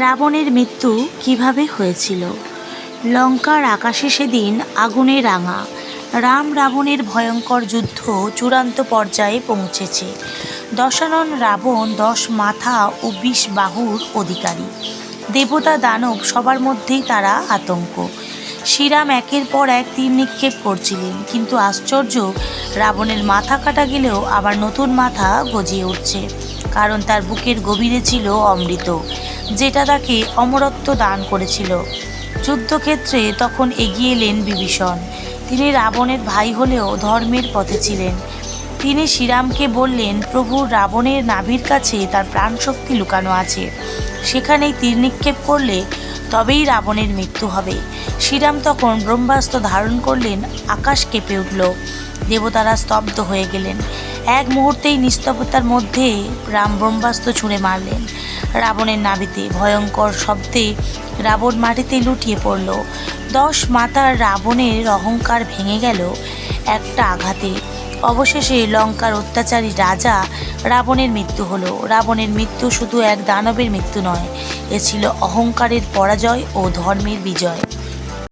রাবণের মৃত্যু কিভাবে হয়েছিল? লঙ্কার আকাশে সেদিন আগুনে রাঙা। রাম রাবণের ভয়ঙ্কর যুদ্ধ চূড়ান্ত পর্যায়ে পৌঁছেছে। দশানন রাবণ 10 মাথা ও 20 বাহুর অধিকারী। দেবতা দানব সবার মধ্যেই তারা আতঙ্ক। শ্রীরাম একের পর এক তীর নিক্ষেপ করছিলেন, কিন্তু আশ্চর্য, রাবণের মাথা কাটা গেলেও আবার নতুন মাথা গজিয়ে উঠছে, কারণ তার বুকের গভীরে ছিল অমৃত, যেটা তাকে অমরত্ব দান করেছিল। যুদ্ধক্ষেত্রে তখন এগিয়ে এলেন বিভীষণ। তিনি রাবণের ভাই হলেও ধর্মের পথে ছিলেন। তিনি শ্রীরামকে বললেন, প্রভু, রাবণের নাভির কাছে তার প্রাণশক্তি লুকানো আছে, সেখানেই তীর নিক্ষেপ করলে তবেই রাবণের মৃত্যু হবে। শ্রীরাম তখন ব্রহ্মাস্ত্র ধারণ করলেন। আকাশ কেঁপে উঠল, দেবতারা স্তব্ধ হয়ে গেলেন। এক মুহূর্তেই নিস্তব্ধতার মধ্যে রাম ব্রহ্মাস্ত্র ছুঁড়ে মারলেন রাবণের নাভিতে। ভয়ঙ্কর শব্দে রাবণ মাটিতে লুটিয়ে পড়ল। 10 মাথার রাবণের অহংকার ভেঙে গেল একটা আঘাতে। অবশেষে লঙ্কার অত্যাচারী রাজা রাবণের মৃত্যু হলো। রাবণের মৃত্যু শুধু এক দানবের মৃত্যু নয়, এ ছিল অহংকারের পরাজয় ও ধর্মের বিজয়।